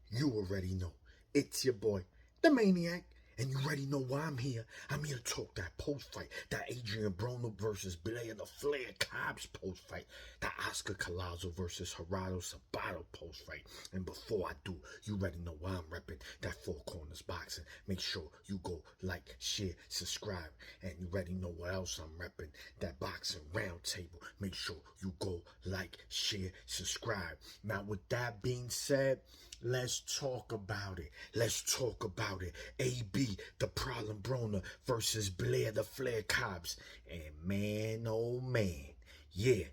You already know. It's your boy, the Maniac. And you already know why I'm here. I'm here to talk that post-fight. That Adrian Broner versus Blair, the Flair Cobbs post-fight. That Oscar Collazo versus Gerardo Zapada post-fight. And before I do, you already know why I'm repping that Four Corners Boxing. Make sure you go like, share, subscribe. And you already know what else I'm repping. That Boxing Roundtable. Make sure you go like, share, subscribe. Now with that being said, let's talk about it. Let's talk about it. AB, the problem Broner versus Blair, the Flair Cobbs. And man, oh man, yeah,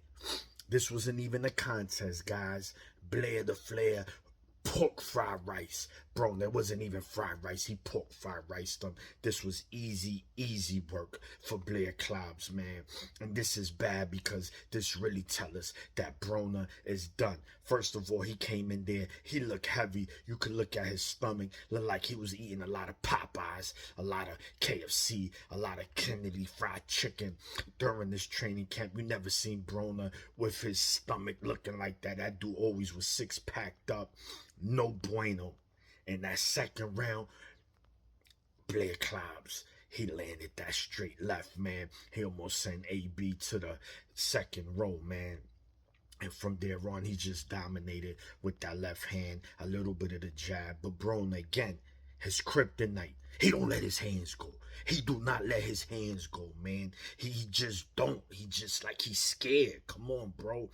this wasn't even a contest, guys. Blair, the Flair, pork fried rice. Bro, that wasn't even fried rice. He pork fried rice them. This was easy work for Blair Cobbs, man. And this is bad because this really tells us that Broner is done. First of all, he came in there. He looked heavy. You could look at his stomach. Looked like he was eating a lot of Popeyes, a lot of KFC, a lot of Kennedy fried chicken during this training camp. You never seen Broner with his stomach looking like that. That dude always was six-packed up. No bueno. In that second round, Blair Cobbs, he landed that straight left, man. He almost sent AB to the second row, man. And from there on, he just dominated with that left hand, a little bit of the jab. But Broner, again, his kryptonite. He don't let his hands go. He do not let his hands go, man. He just don't. He just like he's scared. Come on, bro.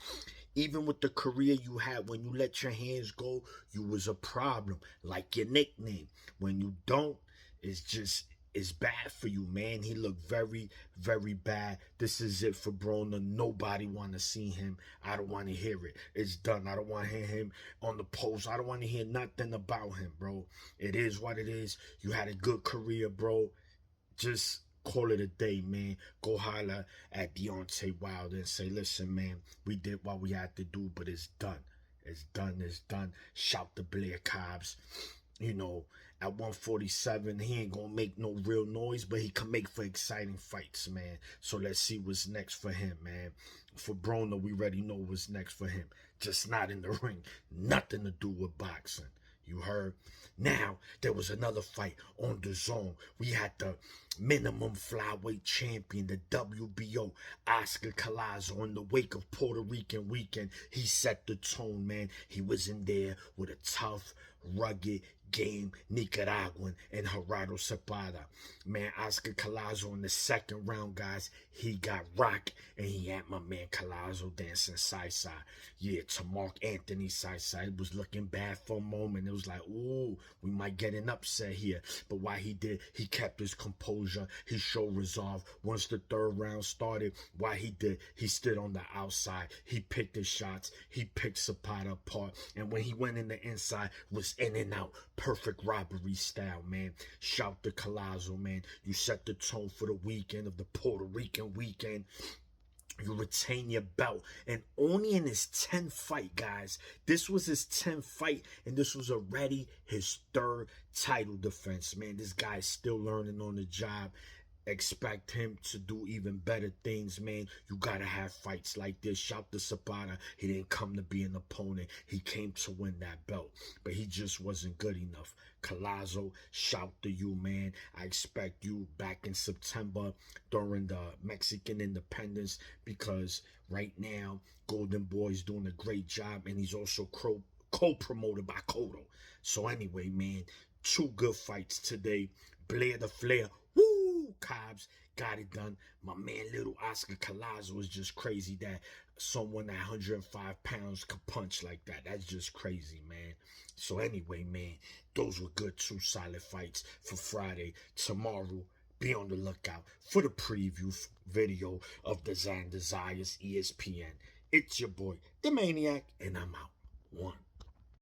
Even with the career you had, when you let your hands go, you was a problem. Like your nickname. When you don't, it's bad for you, man. He looked very, very bad. This is it for Broner. Nobody want to see him. I don't want to hear it. It's done. I don't want to hear him on the post. I don't want to hear nothing about him, bro. It is what it is. You had a good career, bro. Just call it a day, man. Go holler at Deontay Wilder and say, listen, man, we did what we had to do, but it's done. It's done. It's done. Shout to Blair Cobbs. You know, at 147, he ain't gonna make no real noise, but he can make for exciting fights, man. So let's see what's next for him, man. For Broner, we already know what's next for him. Just not in the ring. Nothing to do with boxing. You heard? Now, there was another fight on the zone. We had the minimum flyweight champion, the WBO, Oscar Collazo. In the wake of Puerto Rican weekend, he set the tone, man. He was in there with a tough, rugged, game Nicaraguan and Gerardo Zapada. Man, Oscar Collazo in the second round, guys, he got rocked, and he had my man Collazo dancing side-side. Yeah, to Mark Anthony side-side. It was looking bad for a moment. It was like, ooh, we might get an upset here. But why he did, he kept his composure. He showed resolve. Once the third round started, why he did, he stood on the outside. He picked his shots. He picked Zapada apart. And when he went in the inside, was in and out. Perfect robbery style, man. Shout to Collazo, man. You set the tone for the weekend of the Puerto Rican weekend. You retain your belt. And only in his 10th fight, guys. This was his 10th fight, and this was already his third title defense, man. This guy's still learning on the job. Expect him to do even better things, man. You gotta have fights like this. Shout to Zapada. He didn't come to be an opponent. He came to win that belt, but he just wasn't good enough. Collazo, shout to you, man. I expect you back in September during the Mexican independence, because right now Golden Boy's doing a great job, and he's also co-promoted by Cotto. So anyway, man, two good fights today. Blair the Flair, woo! Cobbs got it done. My man, little Oscar Collazo, is just crazy that someone at 105 pounds could punch like that. That's just crazy, man. So anyway, man, those were good, two solid fights for Friday. Tomorrow, be on the lookout for the preview video of Design Desires ESPN. It's your boy, the Maniac, and I'm out. One.